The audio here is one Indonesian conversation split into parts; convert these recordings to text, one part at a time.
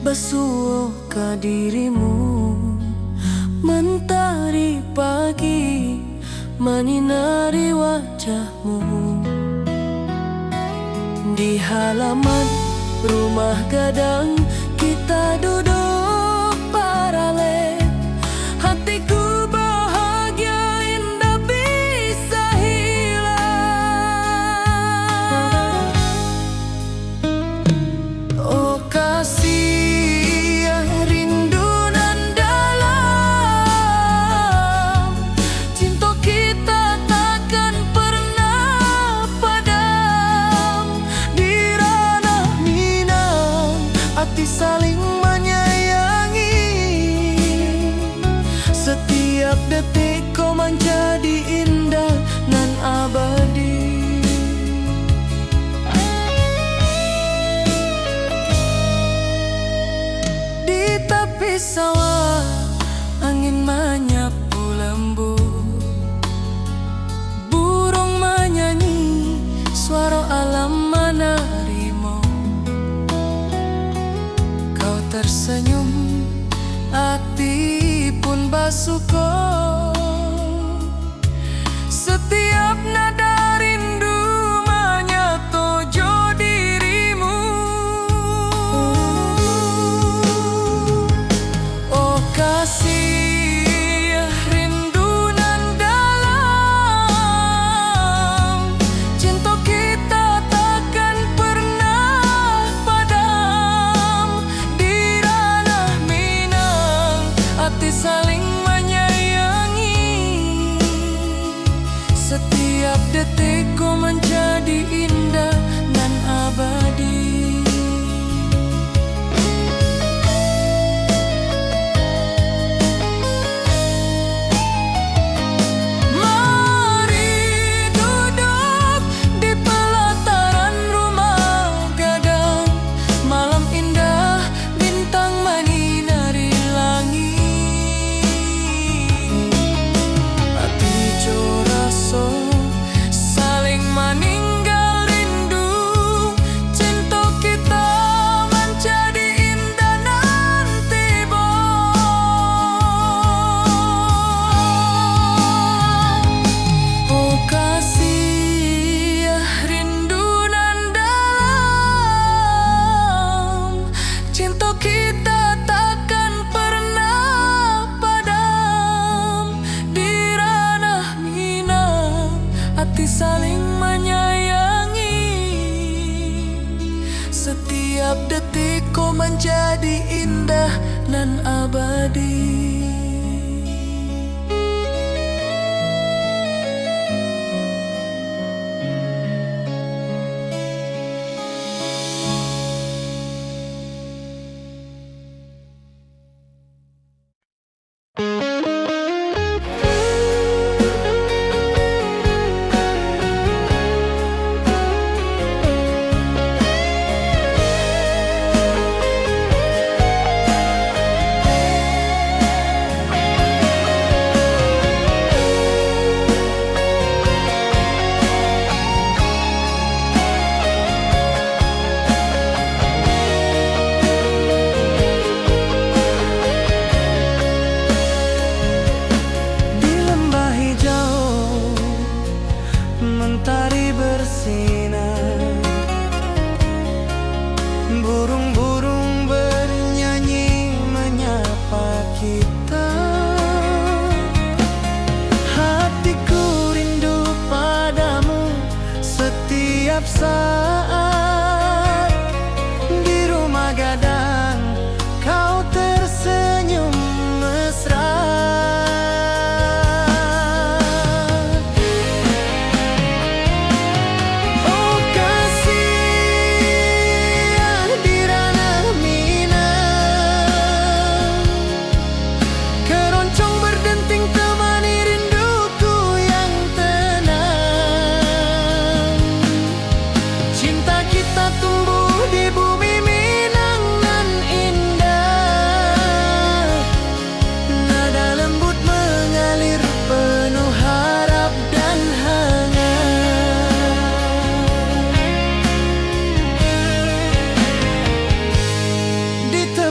basuh ke dirimu. Mentari pagi menyinari wajahmu. Di halaman rumah gadang kita duduk paralel. Hatiku bahagia indah bisa hilang. Oh kasih rindu nan dalam, cinta kita takkan pernah padam. Di ranah Minang hati saling menyayangi. Setiap detik kau menjadi indah nan abadi. Di tepi sawah angin menyapu lembut. Burung menyanyi, suara alam menerimu. Kau tersenyum, hati pun bersyukur. Setiap nada rindu menyatu dirimu. Oh kasih rindu nan dalam, cinta kita takkan pernah padam. Di ranah Minang hati saling menyayangi. Setiap detik kau menjadi indah dan abadi. Mari duduk di pelataran rumah gadang. Malam indah, bintang menyinari langit. Hati joraso saling meninggal rindu. Cinta kita menjadi indah nanti oh kasih rindu nan dalam, cinta kita takkan pernah padam. Di ranah Minang hati saling menyayangi. Setiap detik kau menjadi indah nan abadi.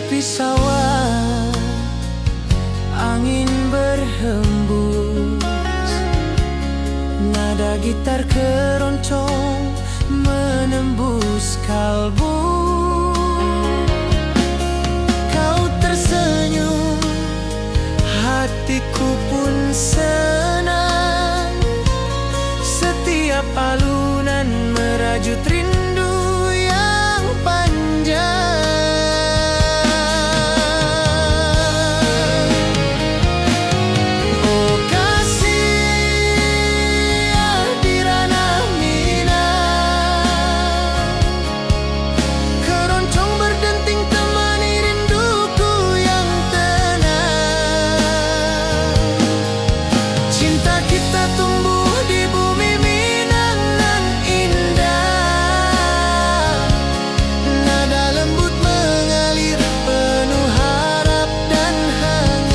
tepi sawah, angin berhembus, nada gitar keroncong menembus kalbu. Kau tersenyum, hatiku pun senang. Setiap alunan merajut rindu yang panjang. Oh kasih di ranah Minang, keroncong berdenting temani rinduku yang tenang. Cinta kita tumbuh di bumi Minang nan indah, nada lembut mengalir penuh harap dan hangat.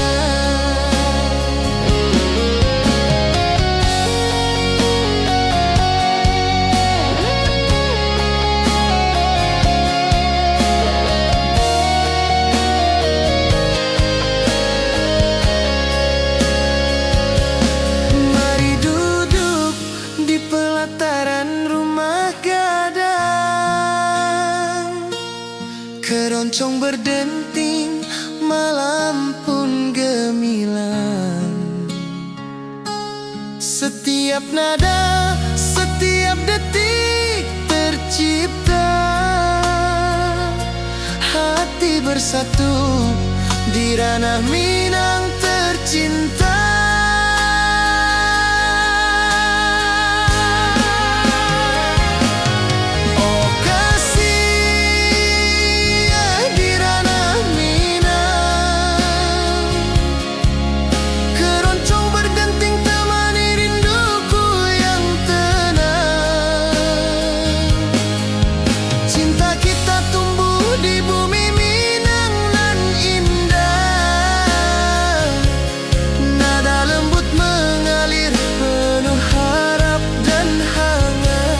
Mari duduk di pelataran rumah gadang, keroncong berdenting, malam pun gemilang. Setiap nada, setiap detik tercipta, hati bersatu di ranah Minang tercinta. Oh kasih di ranah Minang, keroncong berdenting temani rinduku yang tenang. Cinta kita tumbuh di bumi Minang nan indah, nada lembut mengalir penuh harap dan hangat.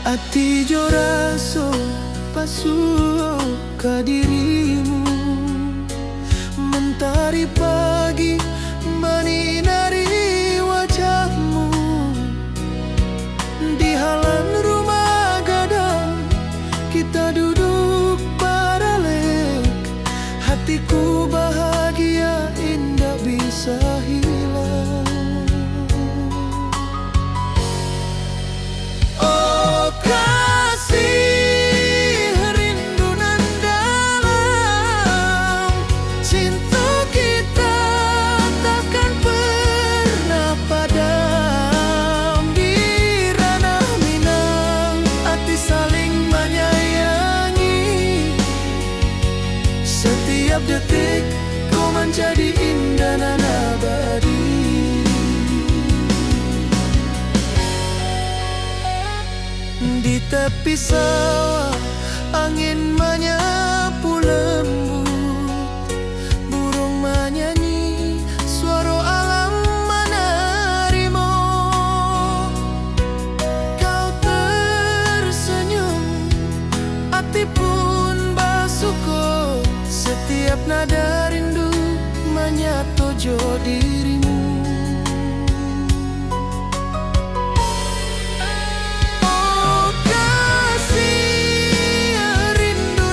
Ati jo raso pasuo ka dirimu, mentari pagi menyinari wajahmu. Di halan rumah gadang kita duduk paralek, hatiku bahagia indah bisa hilang. Oh kasih rindu nan dalam, cinta kita takkan pernah padam. Di ranah Minang, hati saling menyayangi. Setiap detik kau menjadi indah dan abadi. Di tepi sawah, angin menyapu lembut, burung menyanyi, suara alam menerima. Kau tersenyum, hati pun bersyukur. Setiap nada rindu menyatu jo dirimu. Oh kasih rindu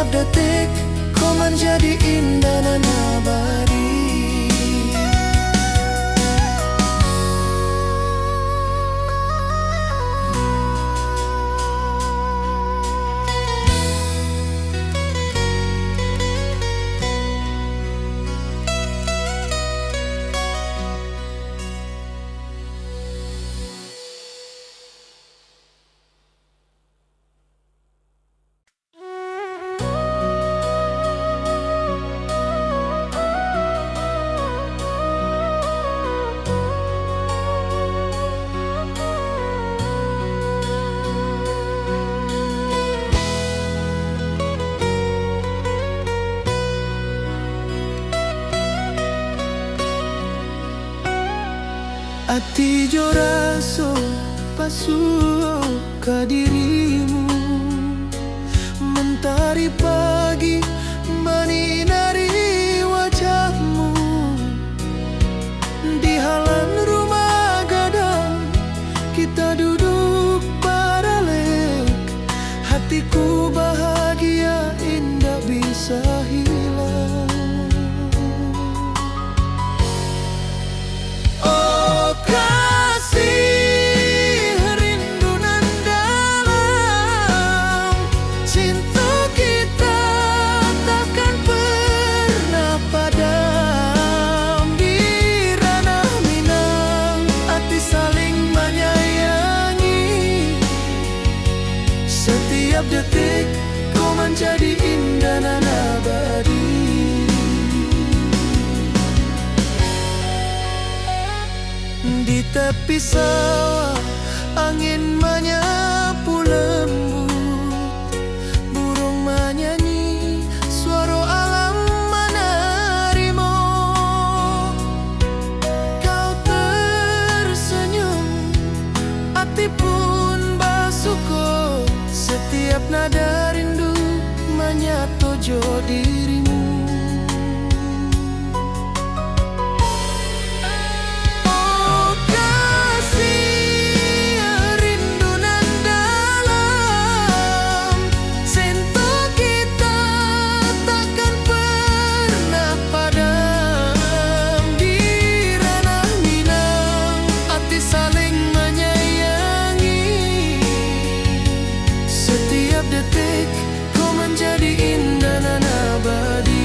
Setiap detik kau menjadi indah dan abadi. Ati jo raso pasuo ka dirimu, mentari pagi menyinari wajahmu. Di halaman rumah gadang kita duduk baralek, hatiku bahagia indah bisa hilang. Setiap detik kau menjadi indah dan abadi. Di tepi sawah angin menyapu lembut, burung menyanyi, suara alam menerimu. Kau tersenyum, hati pun bersyukur. Setiap nada rindu menyatu jo dirimu. Oh kasih rindu nan dalam, cinta kita takkan pernah padam. Di ranah Minang hati saling menyayangi. Setiap detik kau menjadi indah dan abadi.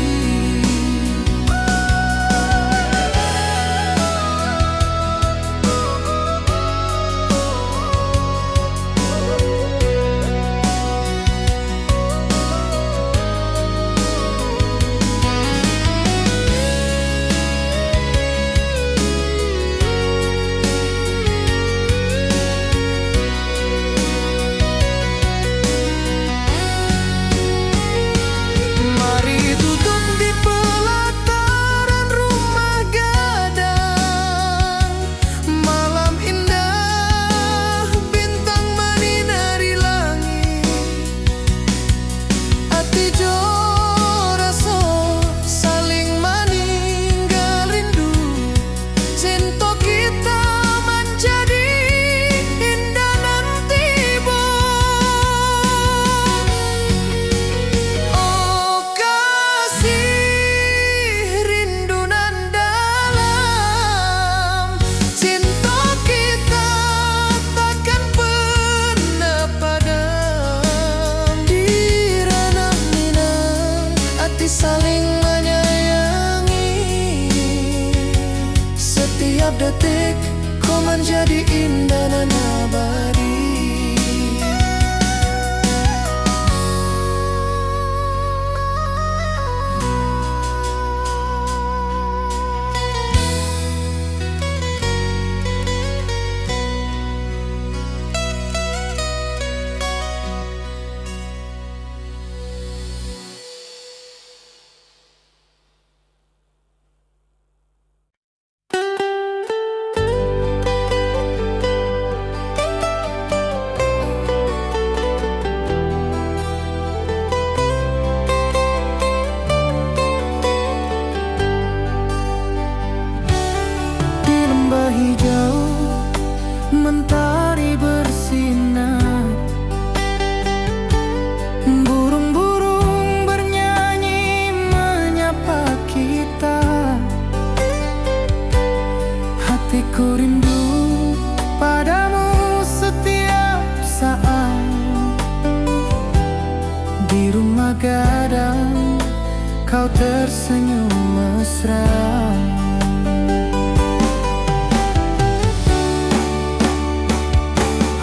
kau tersenyum mesra.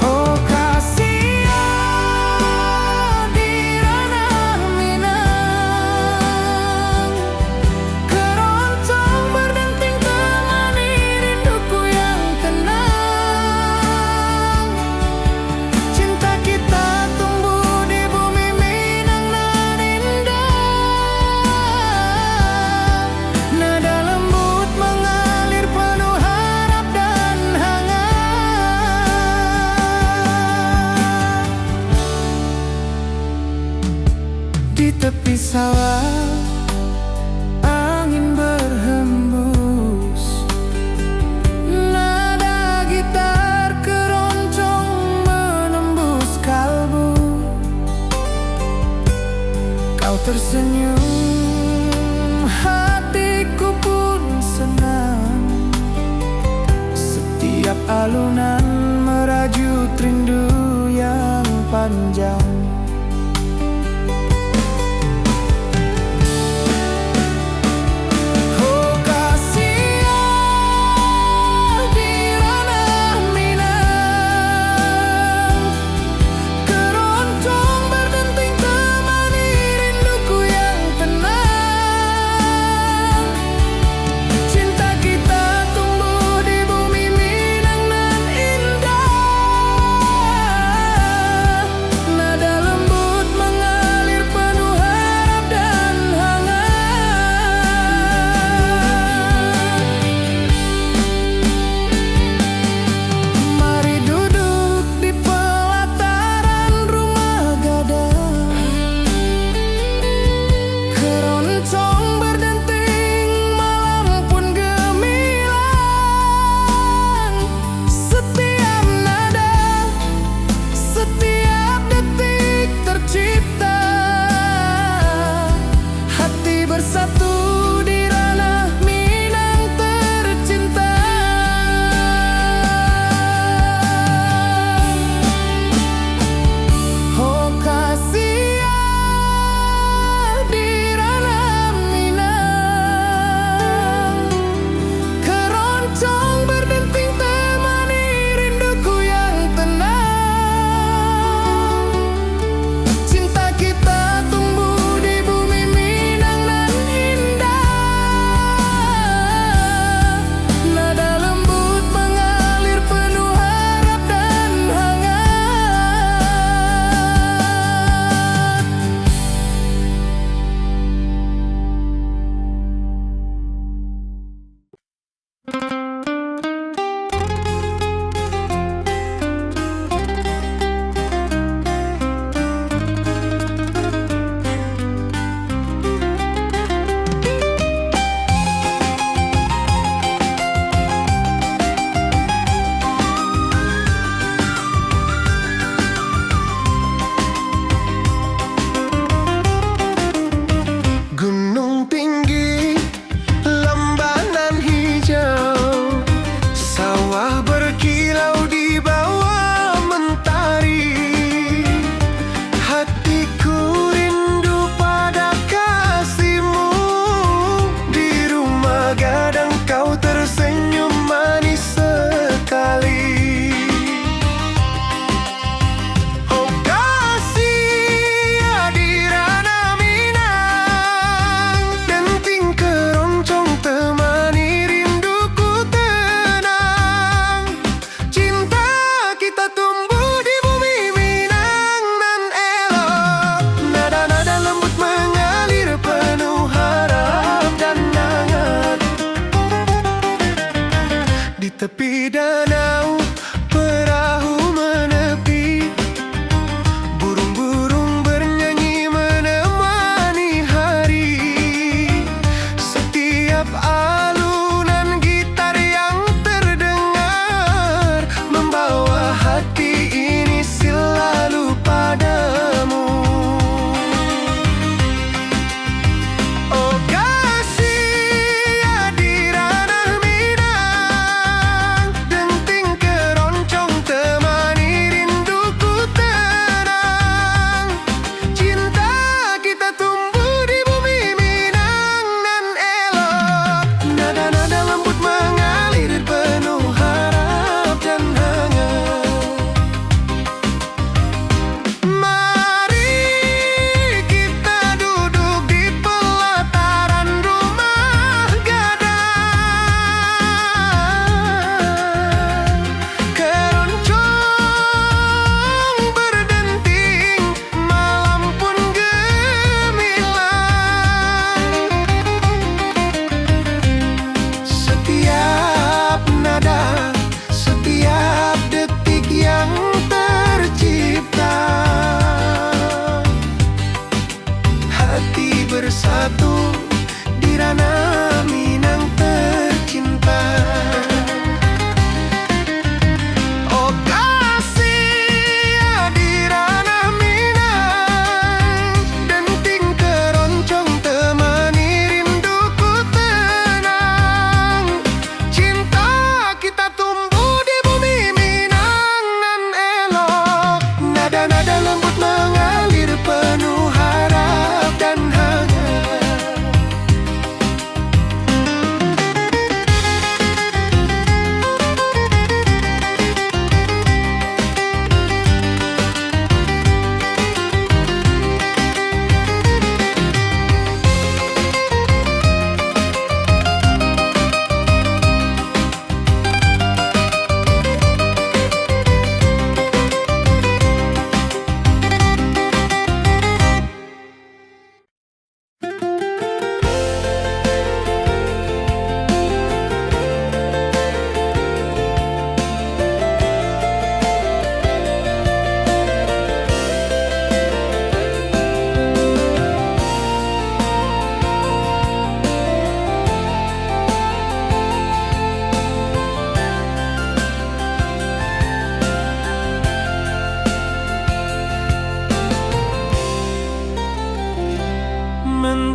Oh kasihan di ranah Minang, keroncong berdenting temani rinduku yang tenang. Cinta kita tumbuh di bumi Minang nan indah. Nada lembut mengalir penuh harap dan hangat. Di tepi sawah angin berhembus, nada gitar keroncong menembus kalbu. Kau tersenyum, hatiku pun senang. Setiap alunan merajut rindu yang panjang. Oh kasihan di ranah Minang, keroncong berdenting temani rinduku yang tenang. Cinta kita tumbuh di bumi Minang nan indah. Nada lembut mengalir penuh harap dan hangat. Mari duduk di pelataran rumah gadang, keroncong berdenting malam pun gemilang. Setiap nada, setiap detik tercipta, hati bersatu di ranah Minang tercinta. Oh kasihan di ranah Minang, keroncong berdenting temani rinduku yang tenang. Cinta kita tumbuh di bumi Minang nan indah.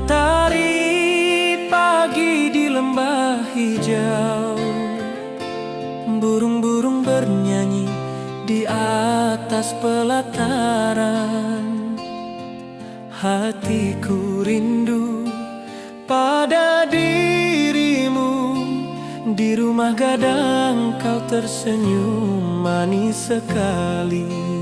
Mentari pagi di lembah hijau, burung-burung bernyanyi di atas pelataran. Hatiku rindu pada dirimu, di rumah gadang kau tersenyum manis sekali.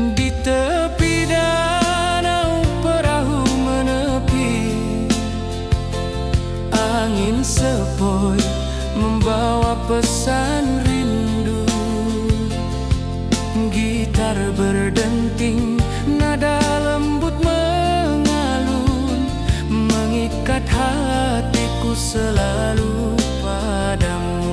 Di tepi danau perahu menepi, angin sepoi membawa pesan rindu. Gitar berdenting, nada lembut mengalun, mengikat hatiku selalu padamu.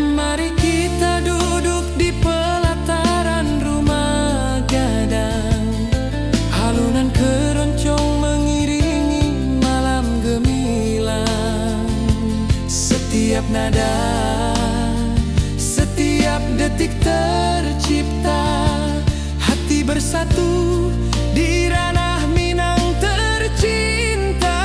Mari kita duduk di pelataran rumah gadang, halunan keroncong mengiringi malam gemilang. Setiap nada, setiap detik tercipta, hati bersatu di ranah Minang tercinta.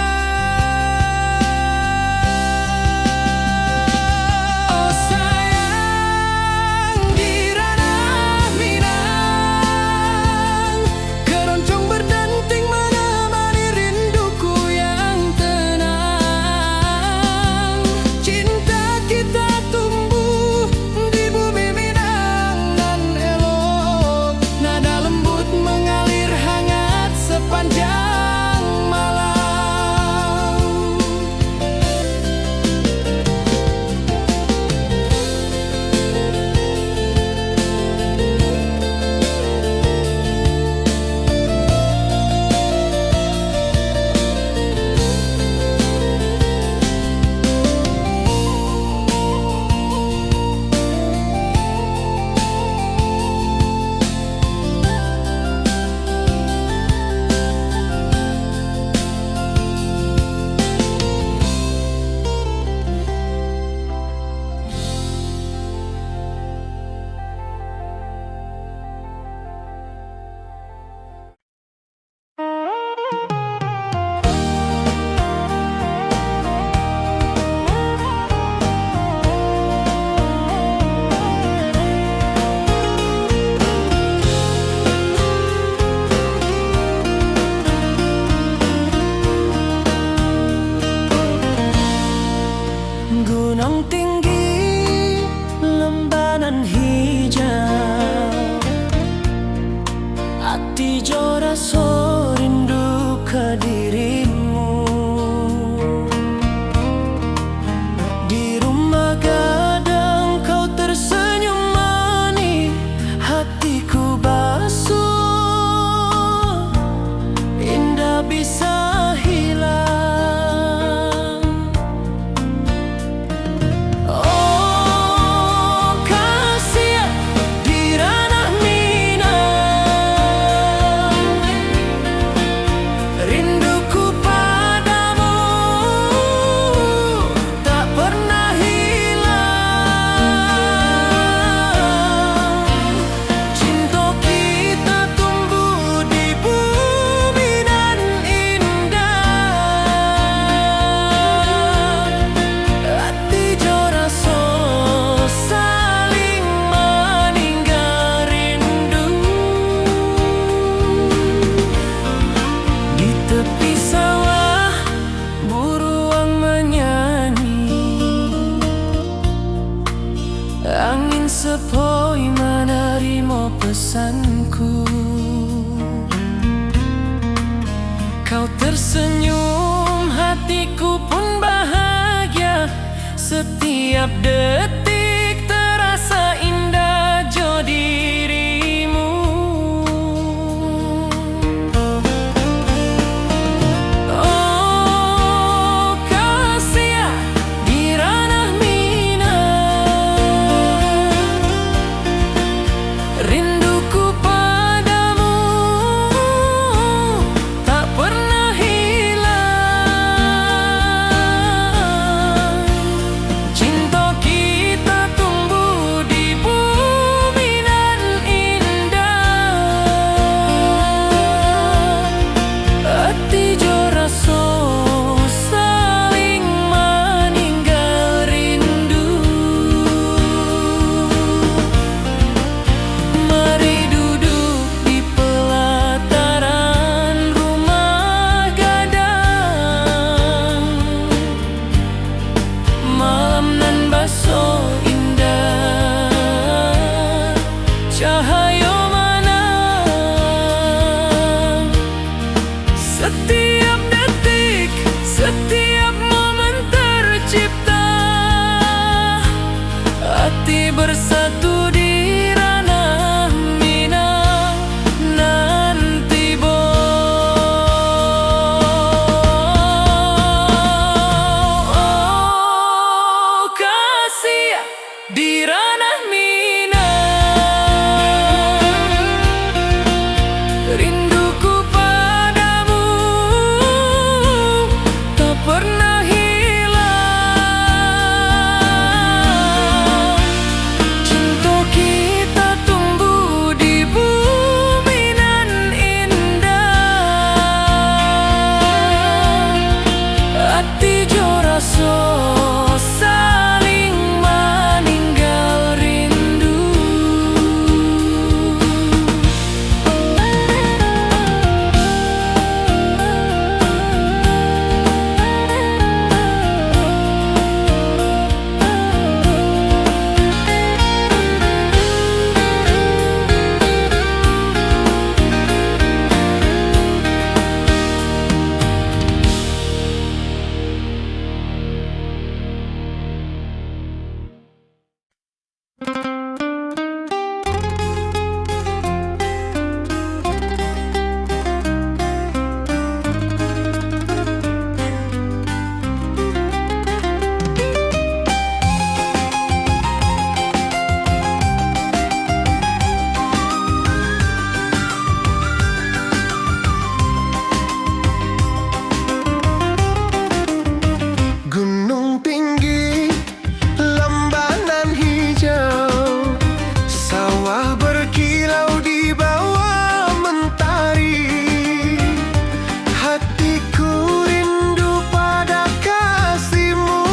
Gunung tinggi, lembanan hijau, hati jora so rindu ke dirimu. Di rumah gadang kau tersenyum manis, hatiku basuh, indah bisa hilang. pesanku. Kau tersenyum, hatiku pun bahagia. Setiap detik terasa indah jo dirimu. Oh kasih di ranah Minang, rinduku padamu tak pernah hilang. Cinta kita tumbuh di bumi nan indah. Hati jo rasa saling meninggal rindu. Mari duduk di pelataran rumah gadang. Malam nan baso indah, cahaya manang. Setiap detik, setiap momen tercipta. Hati bersatu di ranah Minang nanti oh kasih di ranah Minang, rinduku padamu tak pernah hilang. Cinta kita tumbuh di bumi nan indah. Hati jo rasa saling meninggal rindu. Gunung tinggi, lembanan hijau, sawah berkilau di bawah mentari. Hatiku rindu pada kasihmu.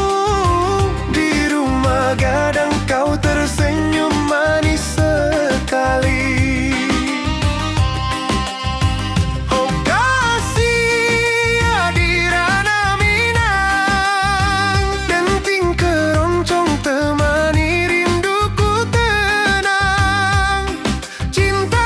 Di rumah gadang kau tersenyum manis sekali. Oh kasih di ranah Minang, denting keroncong temani rinduku tenang. Cinta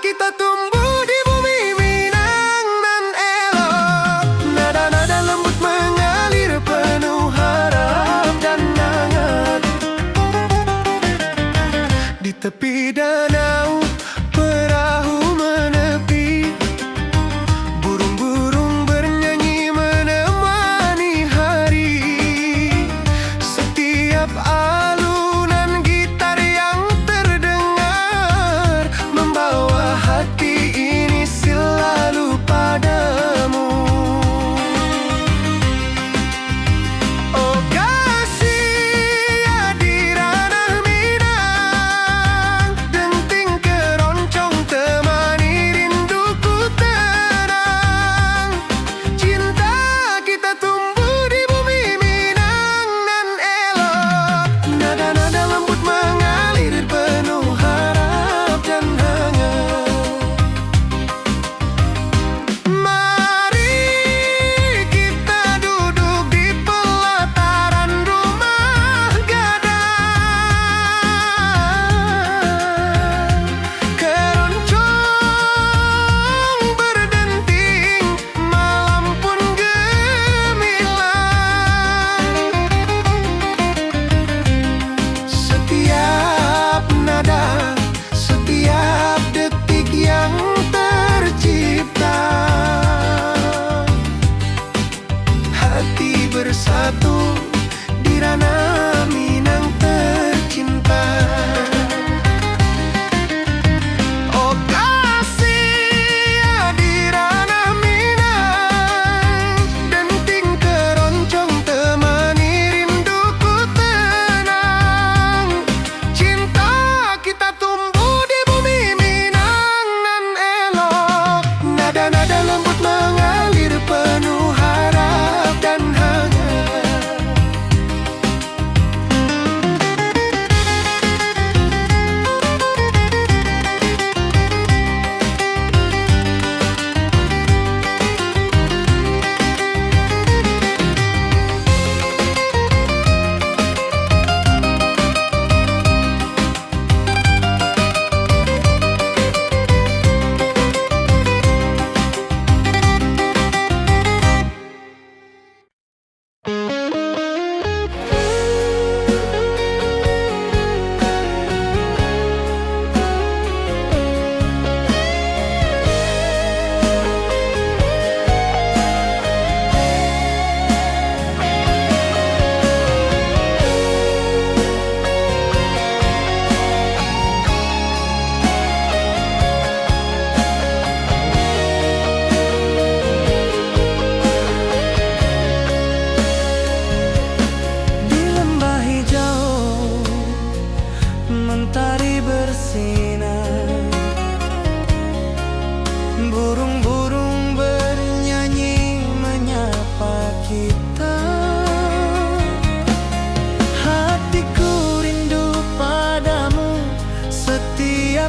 kita tumbuh di bumi Minang nan elok. Nada-nada lembut mengalir penuh harap dan hangat. Di tepi danau perahu menepi, burung-burung bernyanyi menemani hari. Setiap alunan gitar yang terdengar membawa hati ini selalu padamu. Oh kasih di ranah Minang, denting keroncong temani rinduku tenang. Cinta kita tumbuh di bumi Minang nan elok.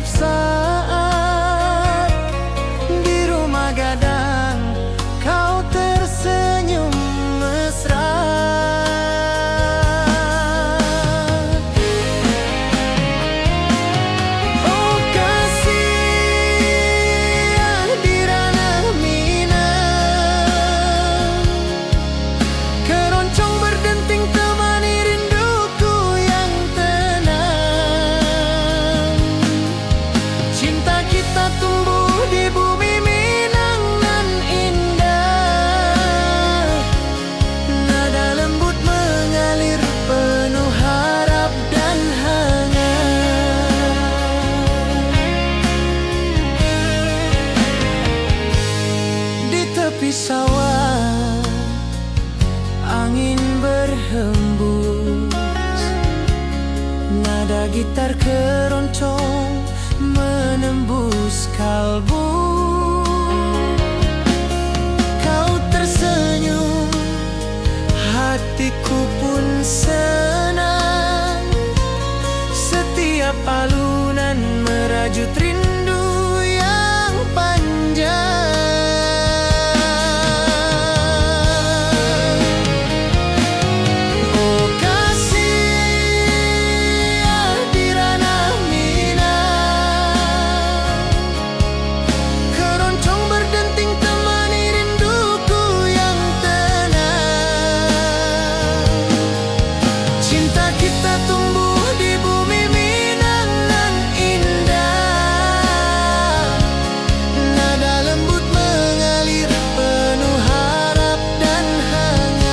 saat di rumah gadang kau tersenyum mesra. Oh kasih di ranah Minang, keroncong berdenting temani rinduku yang tenang. Cinta kita tumbuh di bumi Minang nan indah, nada lembut mengalir penuh harap dan hangat. Di tepi sawah angin berhembus, nada gitar keroncong menembus kalbu. Kau tersenyum, hatiku pun senang. Setiap alunan merajut rindu yang panjang. Oh kasih di ranah Minang, keroncong berdenting temani rinduku yang tenang. Cinta kita tumbuh di bumi Minang nan indah, nada lembut mengalir penuh harap dan hangat.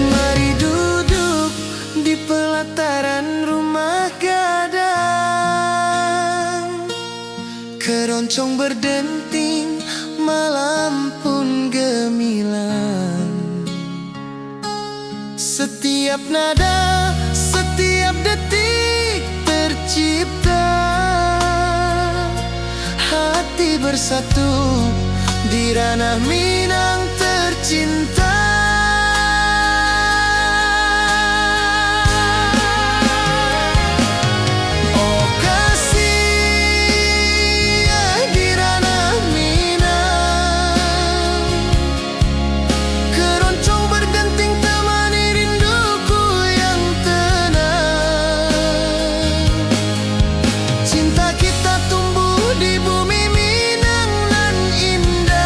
Mari duduk di pelataran rumah gadang, keroncong berdenting, malam pun gemilang. Setiap nada, setiap detik tercipta, hati bersatu di ranah Minang tercinta. Oh kasih di ranah Minang, keroncong berdenting temani rinduku yang tenang. Cinta kita tumbuh di bumi Minang nan indah,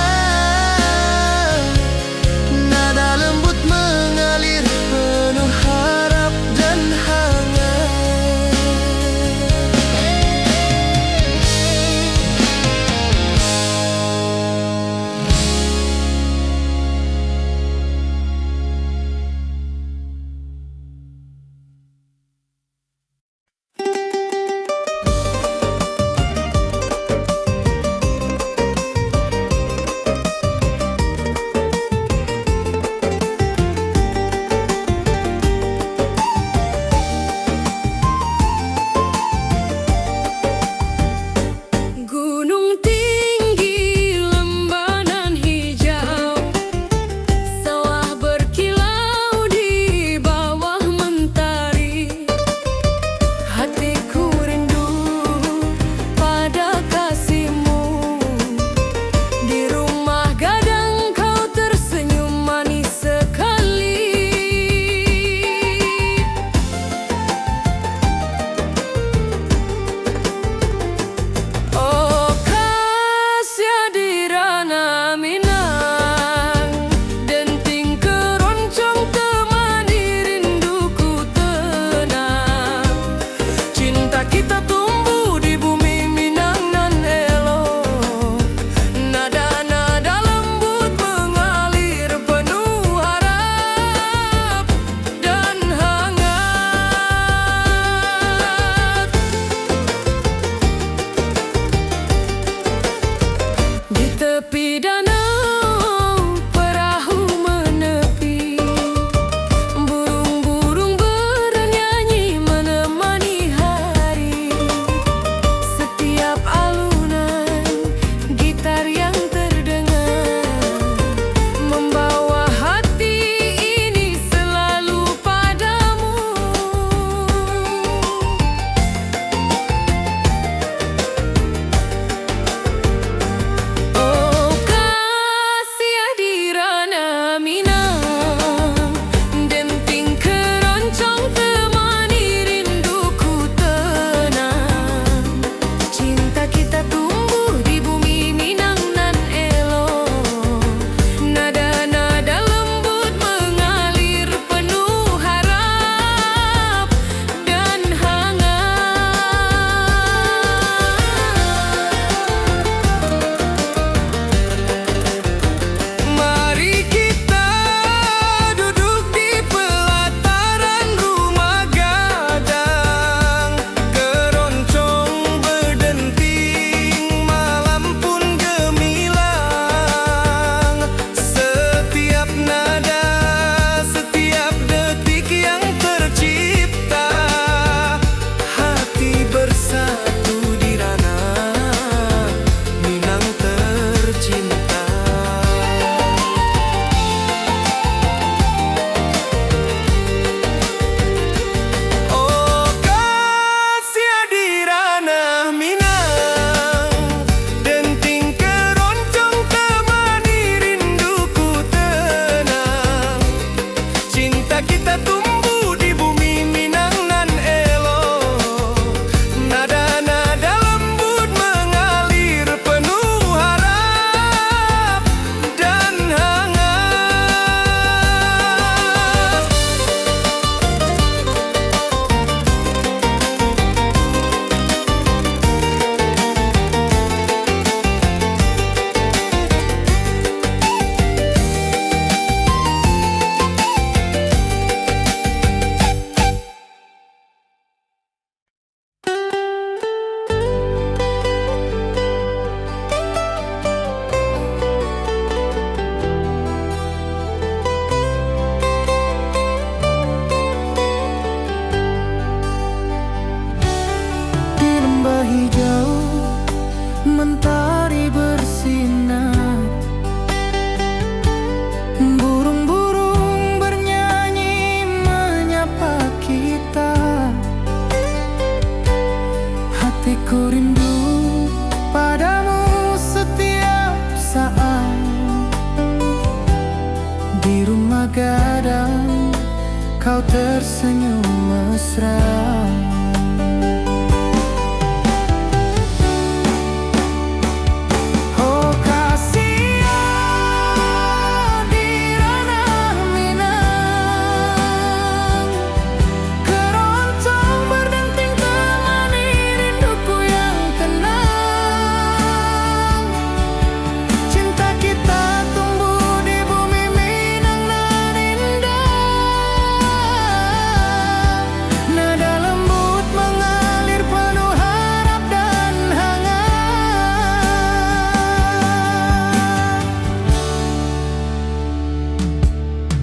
Cinta kita tumbuh di bumi Minang nan elok. Nada-nada lembut mengalir penuh harap dan hangat. Di lembah hijau mentari bersinar, burung-burung bernyanyi menyapa kita. Hatiku rindu padamu setiap saat. Di rumah gadang kau tersenyum mesra.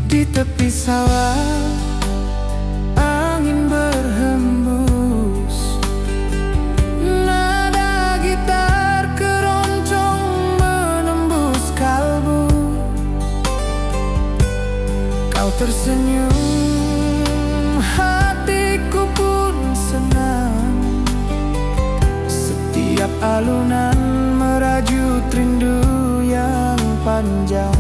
Di tepi sawah angin berhembus, nada gitar keroncong menembus kalbu. Kau tersenyum, hatiku pun senang. Setiap alunan merajut rindu yang panjang.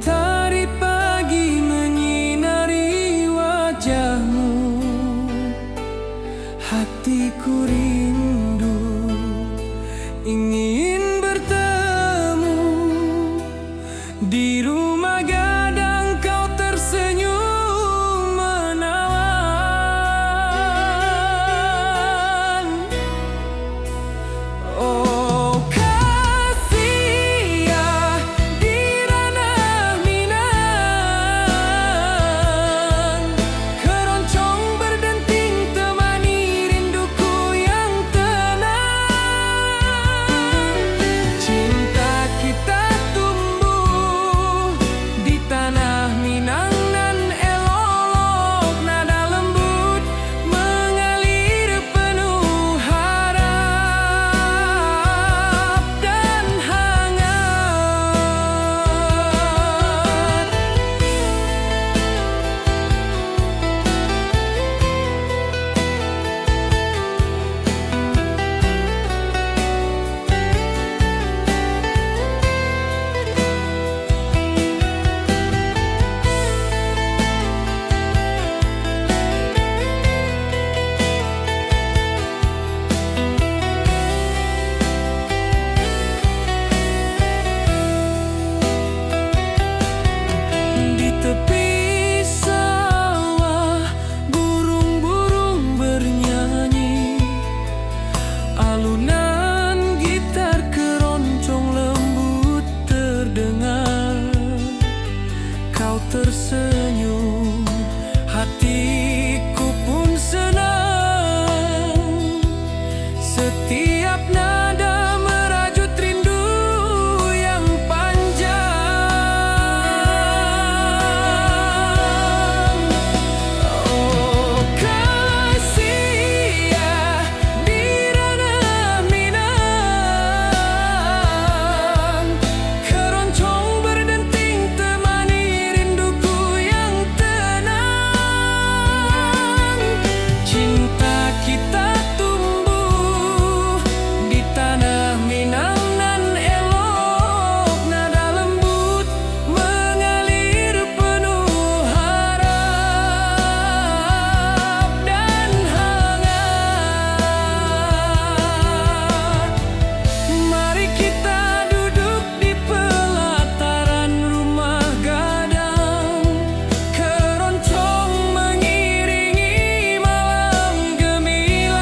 Matahari pagi menyinari wajahmu, hatiku rindu ingin bertemu. Di rumah gadang kau tersenyum menawan. Oh kasih ya di ranah Minang, keroncong berdenting temani rinduku yang tenang. Cinta kita tumbuh di tanah Minang nan elok, nada lembut mengalir penuh harap dan hangat. Di tepi sawah burung-burung bernyanyi, alunan gitar keroncong lembut terdengar. Kau tersenyum, hatiku pun senang. Setiap nada merajut rindu yang panjang. Oh kasih ya di ranah Minang, keroncong berdenting temani rinduku yang tenang. Cinta kita tumbuh di tanah Minang nan elok, nada lembut mengalir penuh harap dan hangat. Mari kita duduk di pelataran rumah gadang, keroncong mengiringi malam gemilang.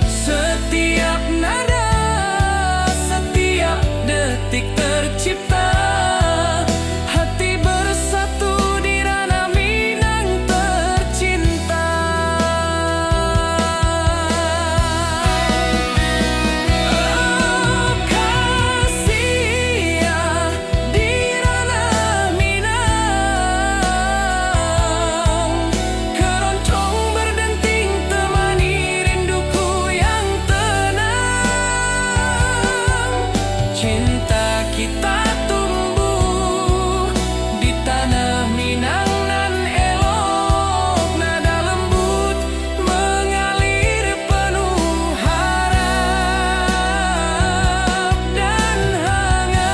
Setiap nada, setiap detik tercipta, hati bersatu di ranah Minang tercinta. Oh kasih ya di ranah Minang, keroncong berdenting temani rinduku yang tenang. Cinta kita tumbuh di tanah Minang nan elok, nada lembut mengalir penuh harap dan hangat.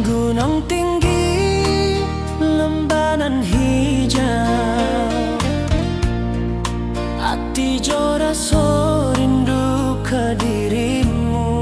Gunung tinggi, lembanan hijau, hati jora so rindu ke dirimu.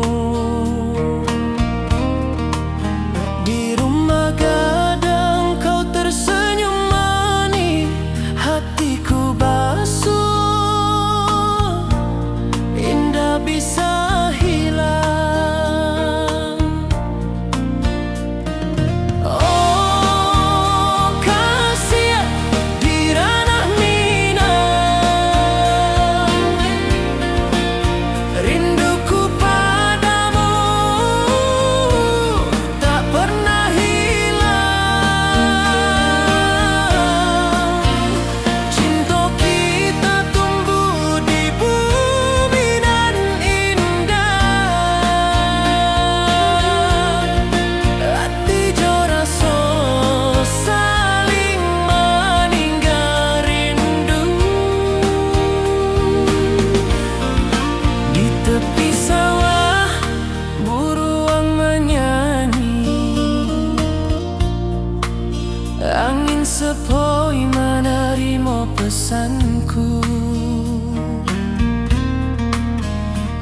pesanku.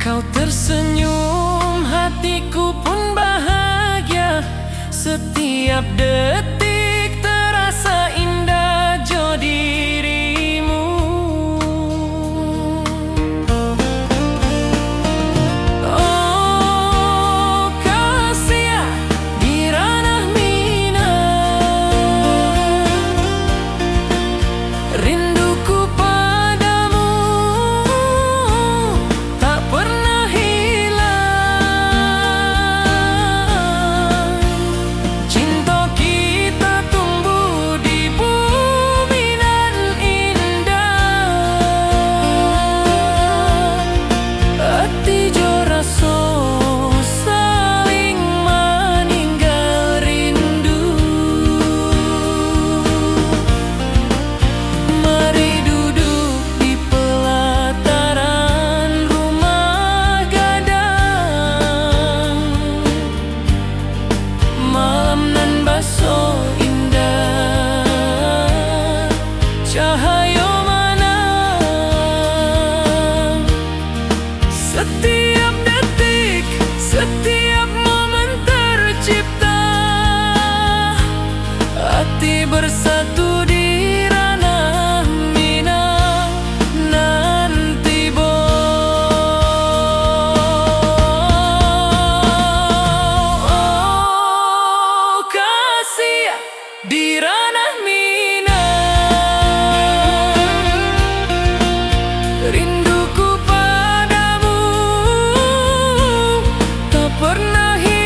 Kau tersenyum, hatiku pun bahagia. Setiap detik terasa indah jo dirimu. Oh kasih di ranah minang, rinduku padamu tak pernah hilang. Cinta kita tumbuh di bumi nan indah. Hati jo rasa saling meninggal rindu. Mari duduk di pelataran rumah gadang. Malam nan baso indah, cahaya mana. Setiap detik, setiap momen tercipta. Hati bersatu di ranah minang nanti bo. Oh kasih di ranah minang, rinduku padamu tak pernah hilang.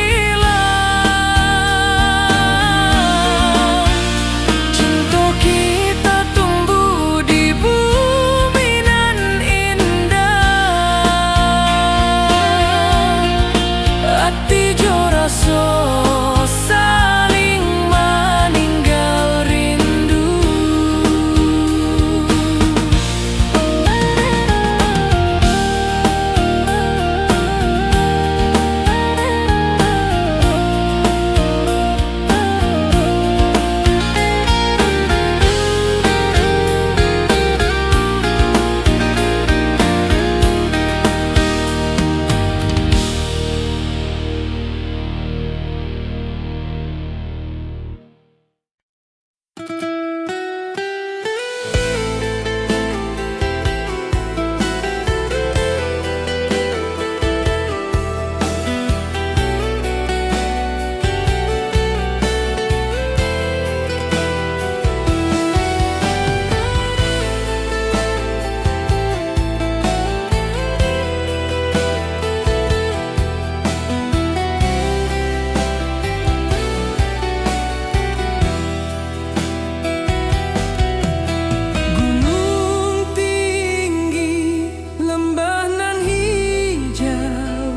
Cinta kita tumbuh di bumi nan indah. Hati jo rasa saling meninggal rindu. Gunung tinggi, lembah nan hijau,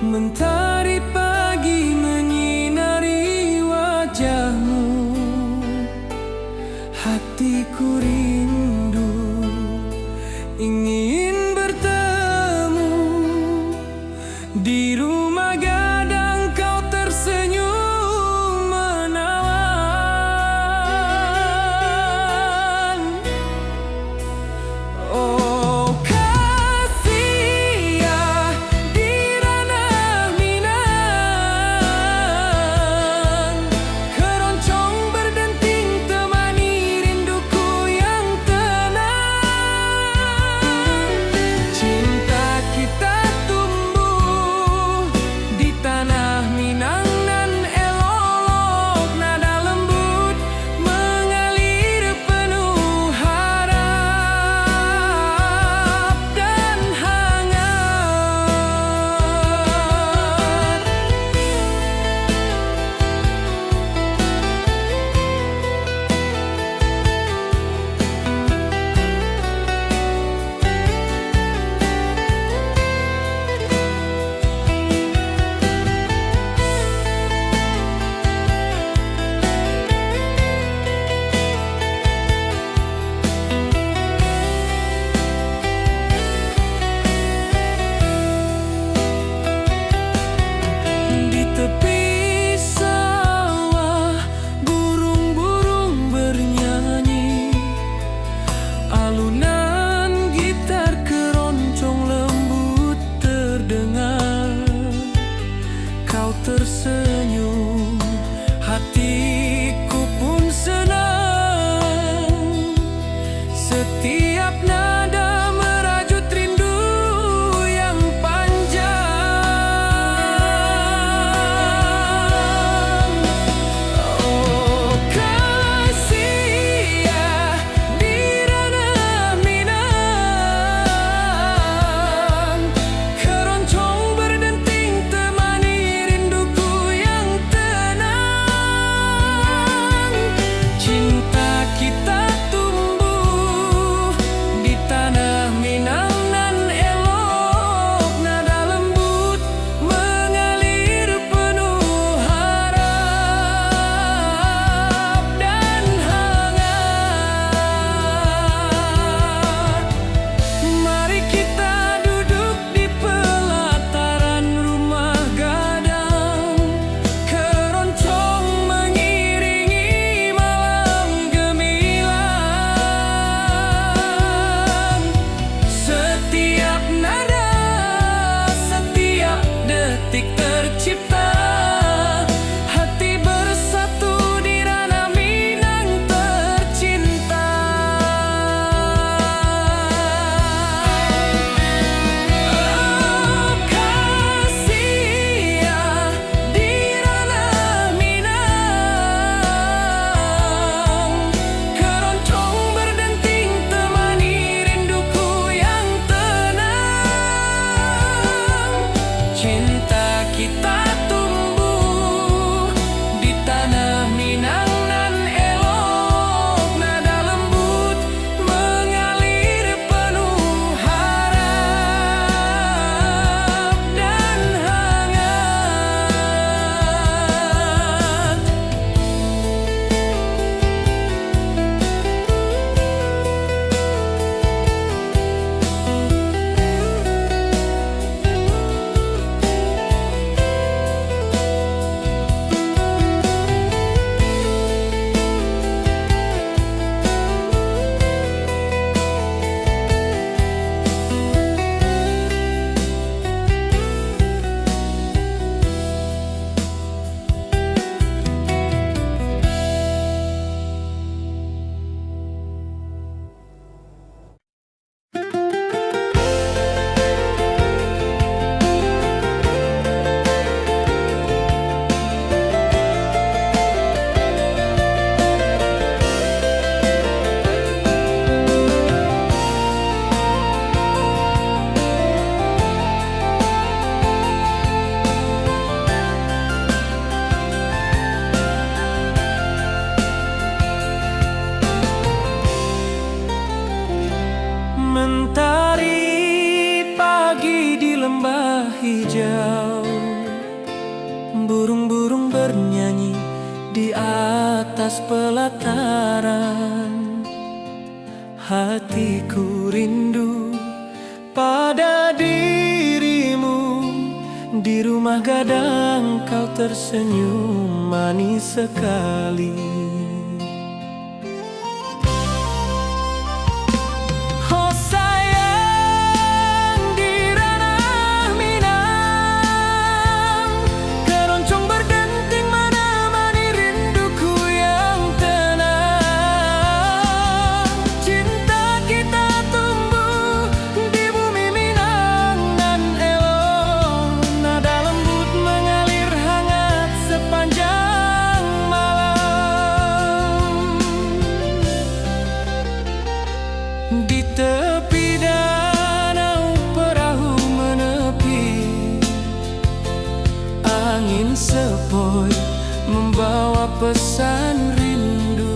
mentari pagi menyinari wajahmu. Hatiku rindu ingin bertemu di rumah gadang. Kau tersenyum menawan. Oh kasih di ranah minang, keroncong berdenting temani rinduku yang tersenyum, hatiku pun senang. Setiap nada merajut rindu yang panjang. Oh kasih ya di ranah Minang, keroncong berdenting temani rinduku yang tenang. Cinta kita tumbuh di tanah Minang nan elok, nada lembut mengalir penuh harap dan hangat. Mari kita duduk di pelataran rumah gadang, keroncong mengiringi malam gemilang. Setiap nada, setiap detik tercipta, hati bersatu di ranah Minang tercinta. Oh kasih ya di ranah Minang, keroncong berdenting temani rinduku yang tenang. Cinta kita tumbuh di tanah Minang nan elok, nada lembut mengalir penuh harap dan hangat. Mentari pagi di lembah hijau, burung-burung bernyanyi di atas pelataran. Hatiku rindu pada dirimu, di rumah gadang kau tersenyum manis sekali. Oh sayang di ranah Minang, keroncong berdenting menemani rinduku yang tenang. Cinta kita tumbuh di bumi Minang nan elok, nada lembut mengalir hangat sepanjang malam. Di tepi danau perahu menepi, angin sepoi membawa pesan rindu.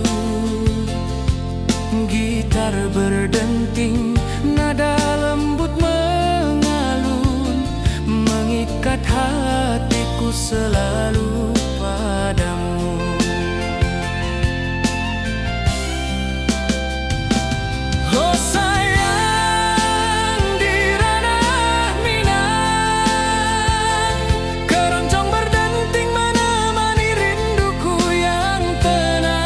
Gitar berdenting, nada lembut mengalun, mengikat hatiku selalu padamu. Oh sayang di ranah Minang, keroncong berdenting menemani rinduku yang tenang.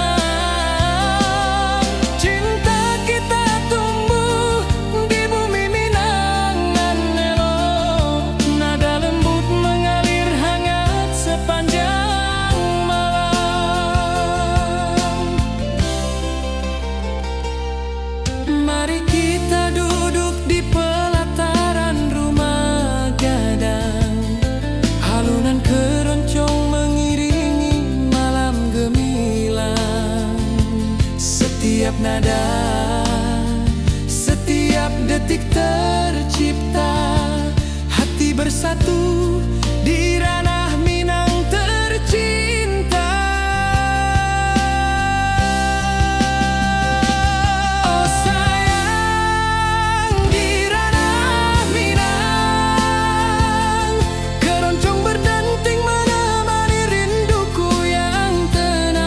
Cinta kita tumbuh di bumi Minang nan elok, nada lembut mengalir hangat sepanjang nada. Setiap detik tercipta, hati bersatu di ranah Minang tercinta. Oh sayang, di ranah Minang, keroncong berdenting menemani rinduku yang tenang.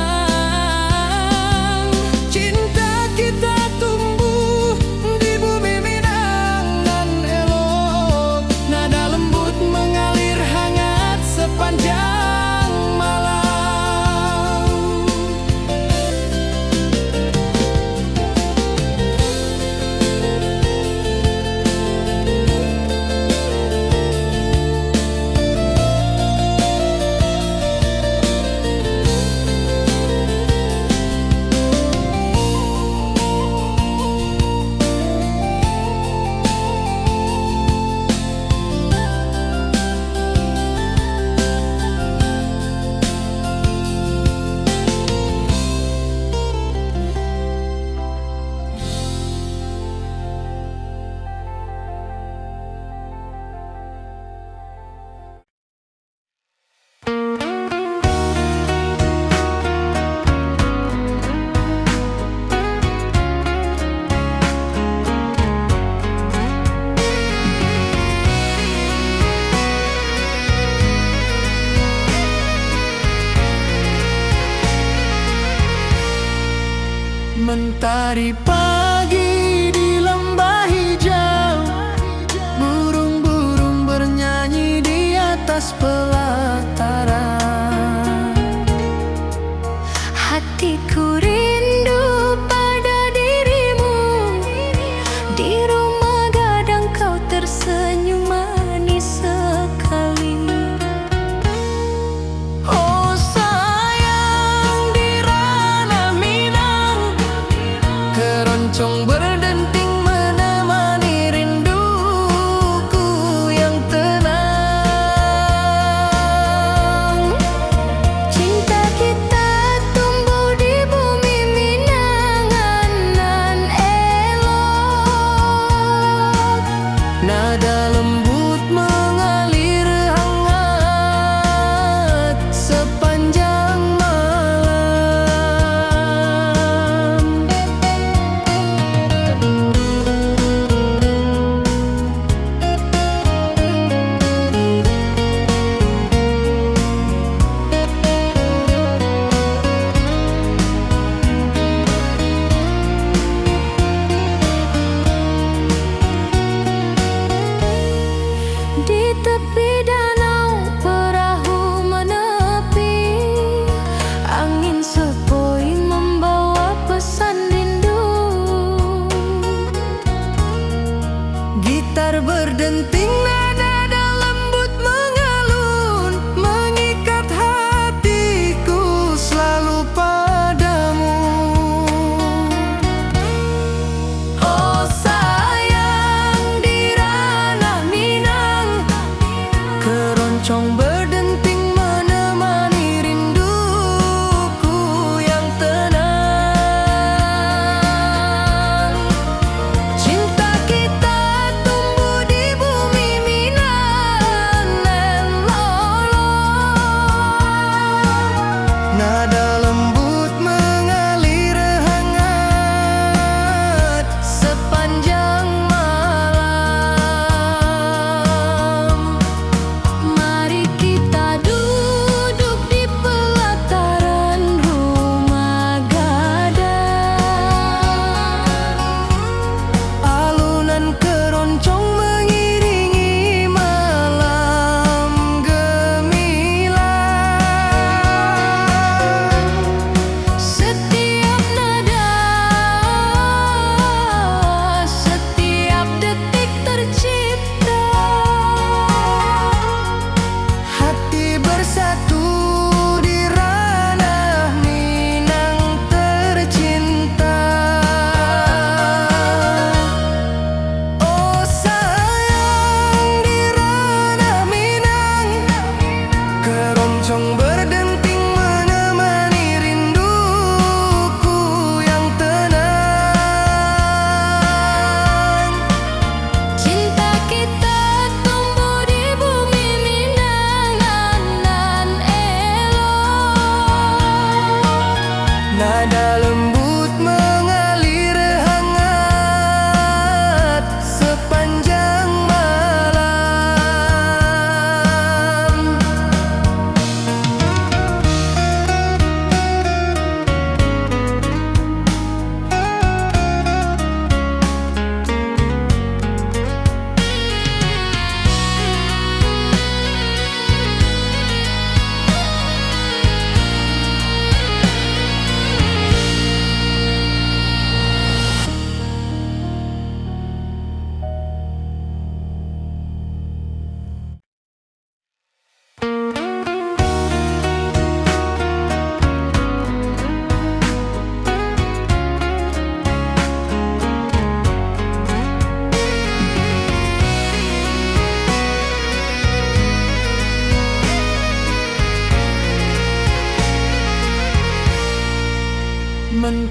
Cinta kita tumbuh di bumi Minang nan elok, nada lembut mengalir hangat sepanjang malam. Mentari pagi di lembah hijau, burung-burung bernyanyi di atas pelataran. Hatiku rindu pada dirimu, di rumah gadang kau tersenyum manis sekali. Oh sayang, di ranah Minang, keroncong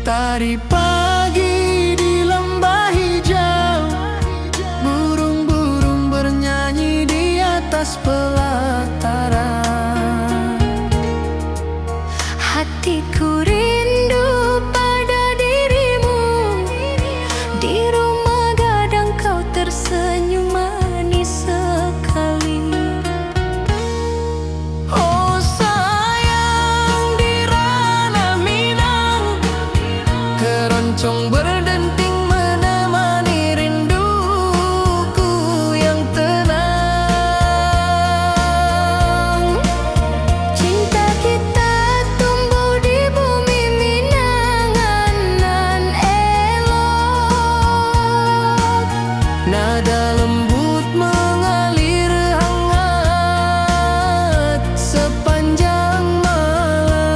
Tari pagi di lembah hijau, burung-burung bernyanyi di atas pelataran. Hatiku rindu pada dirimu, di rumah gadang kau tersenyum manis sekali. Oh sayang, di ranah Minang, keroncong berdenting menemani rinduku yang tenang. Cinta kita tumbuh di bumi Minangan nan elok. Nada lembut mengalir hangat sepanjang malam.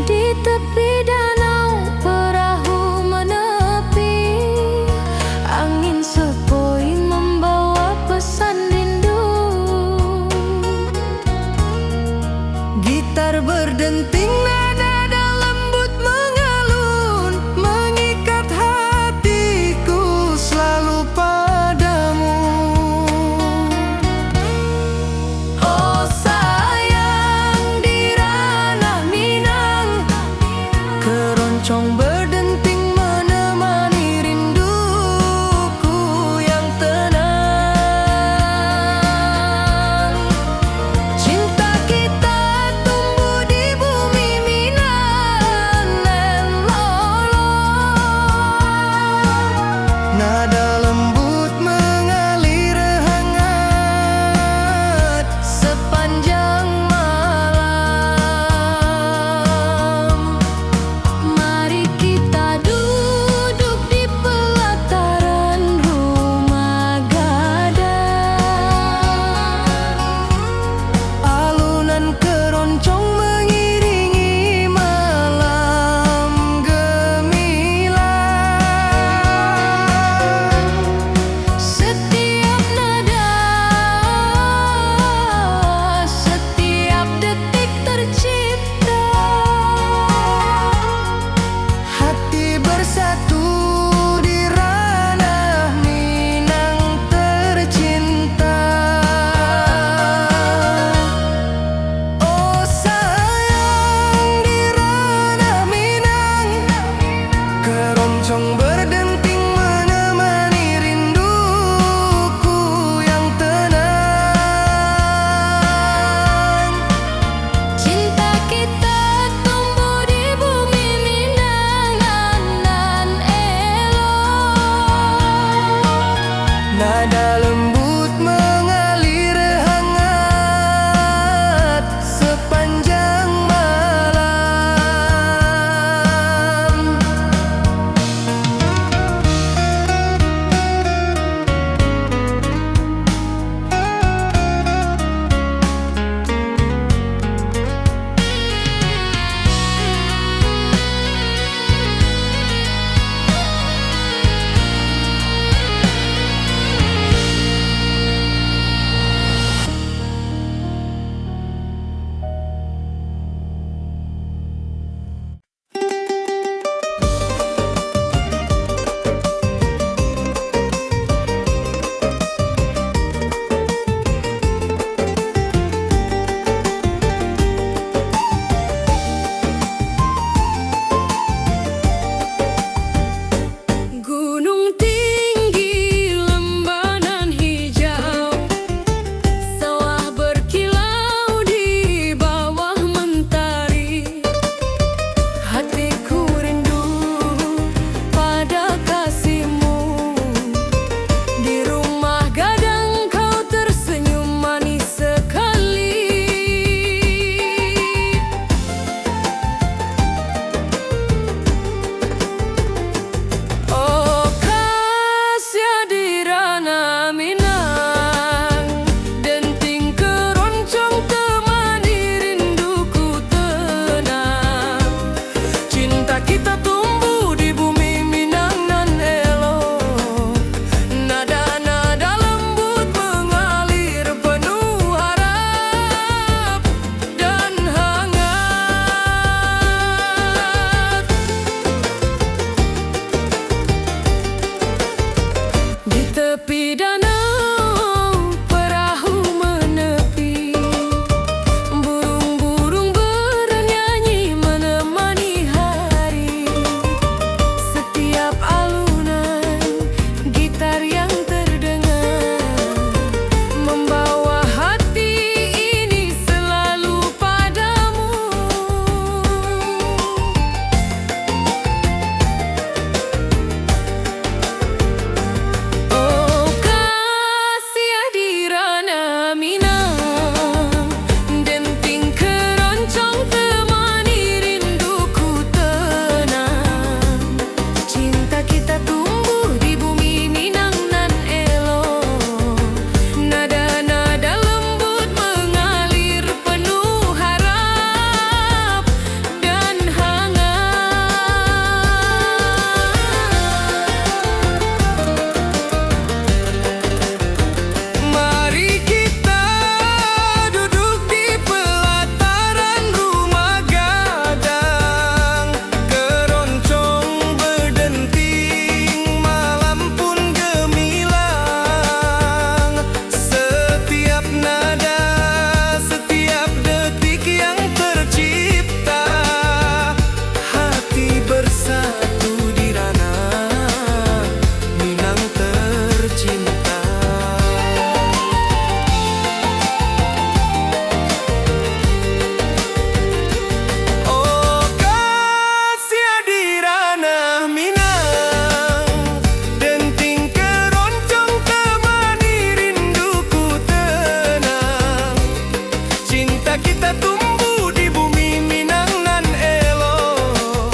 Di tepi danau perahu menepi, angin sepoi membawa pesan rindu. Gitar berdenting, nada lembut mengalun, mengikat hatiku selalu padamu. Oh sayang, di ranah Minang, keroncong berdenting menemani rinduku yang tenang. Cinta kita tumbuh di bumi Minang nan lolong. Nada lembut mengalir hangat sepanjang malam. Mari kita duduk di pelataran rumah gadang. Alunan keroncong mengiringi malam gemilang. tepi danau perahu menepi, burung-burung bernyanyi menemani hari. Setiap alunan gitar yang terdengar membawa hati ini selalu padamu. Oh kasih dirana Minang, denting keroncong temani rinduku tenang. Cinta kita tumbuh di bumi Minang nan elok, nada-nada lembut mengalir penuh harap dan hangat. Mari kita duduk di pelataran rumah gadang, keroncong berdenting, malam pun gemilang. Setiap nada, setiap detik yang tercipta, hati bersatu di ranah Minang tercinta. Oh kasih di ranah Minang, denting keroncong temani rinduku tenang. Cinta kita tumbuh di bumi Minang nan elok,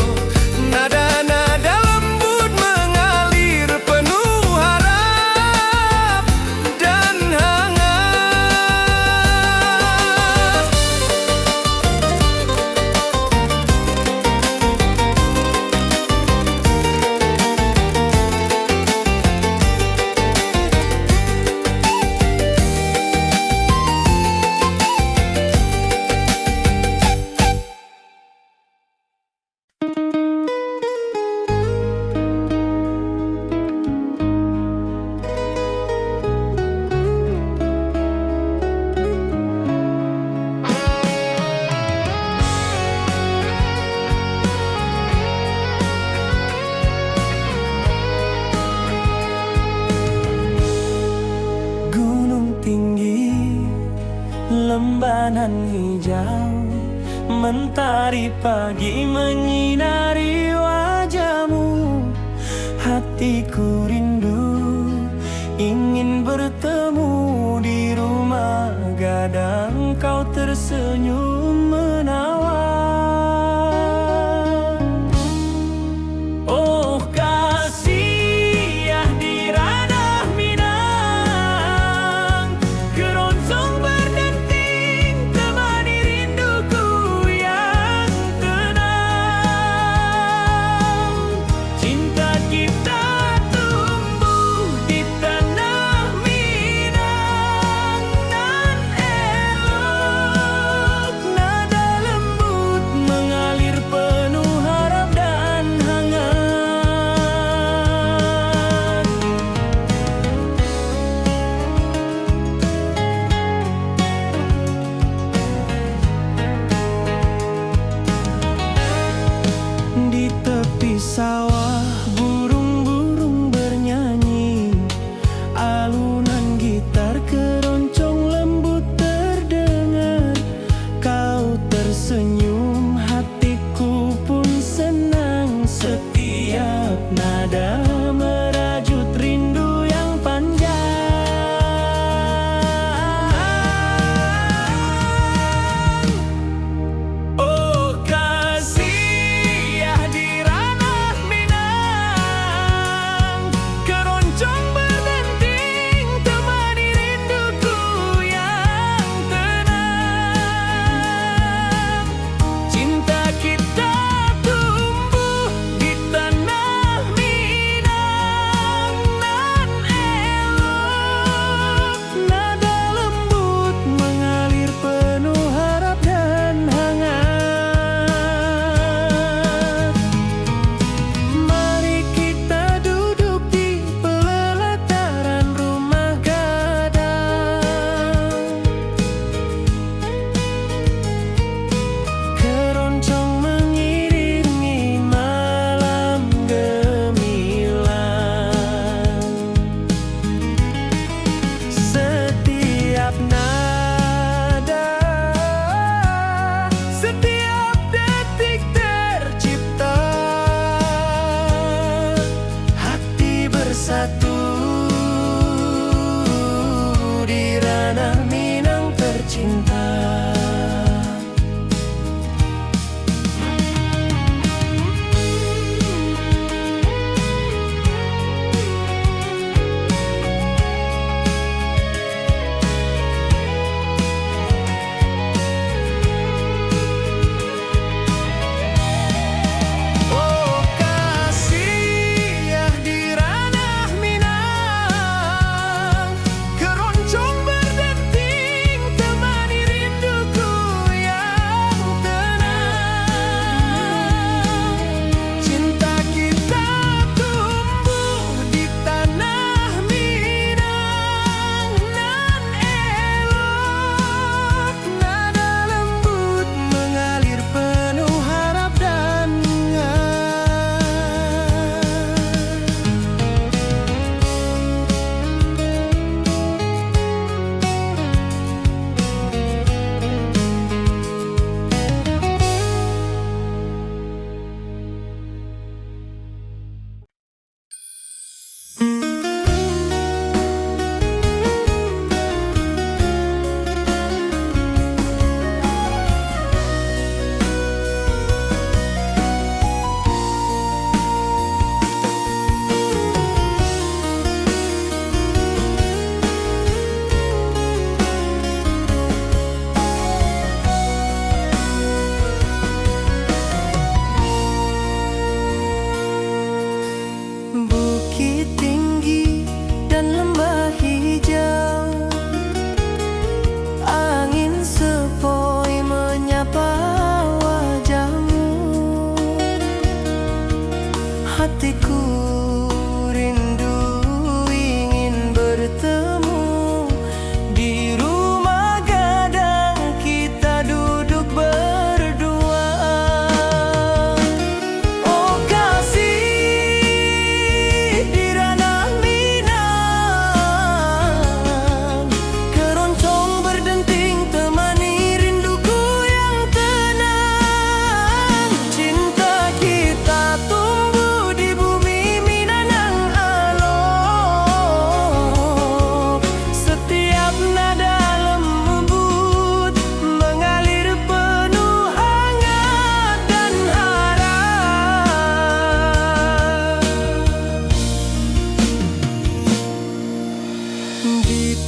nada-nada lembut mengalir penuh harap dan hangat. Gunung tinggi, lembanan hijau, mentari pagi menyinari wajahmu. Hatiku rindu ingin bertemu di rumah gadang, kau tersenyum menawan. Oh kasih di ranah Minang, keroncong berdenting temani rinduku yang tenang. Cinta kita tumbuh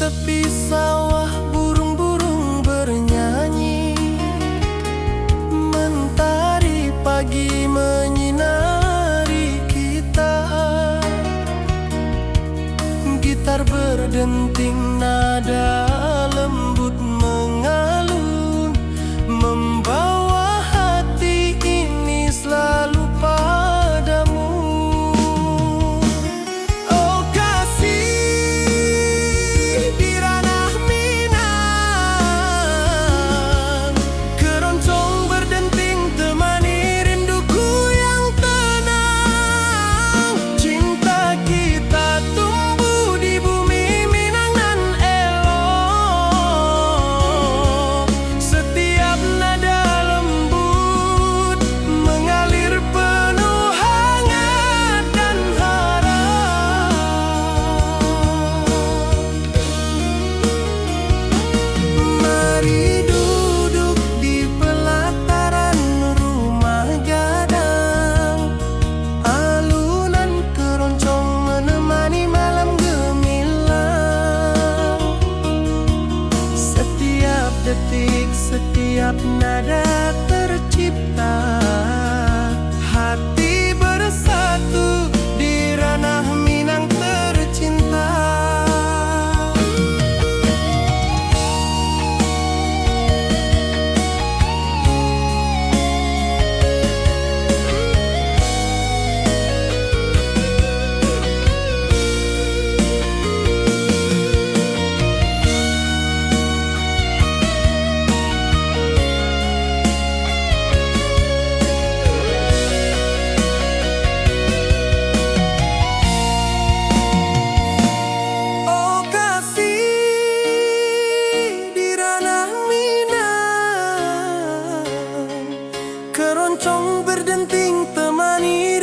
tepi sawah burung-burung bernyanyi, mentari pagi menyinari kita. Gitar berdenting, nada lembut mengalun, membawa hati ini selalu padamu. Oh kasih di ranah Minang, keroncong berdenting temani rinduku yang tenang. Cinta kita tumbuh di bumi Minang nan elok. Setiap nada lembut mengalir penuh hangat dan harap. Mari duduk di pelataran rumah gadang, alunan keroncong menemani malam gemilang. Setiap detik, setiap nada tercipta, hati bersatu di ranah Minang tercinta. Oh kasih di ranah Minang, keroncong berdenting temani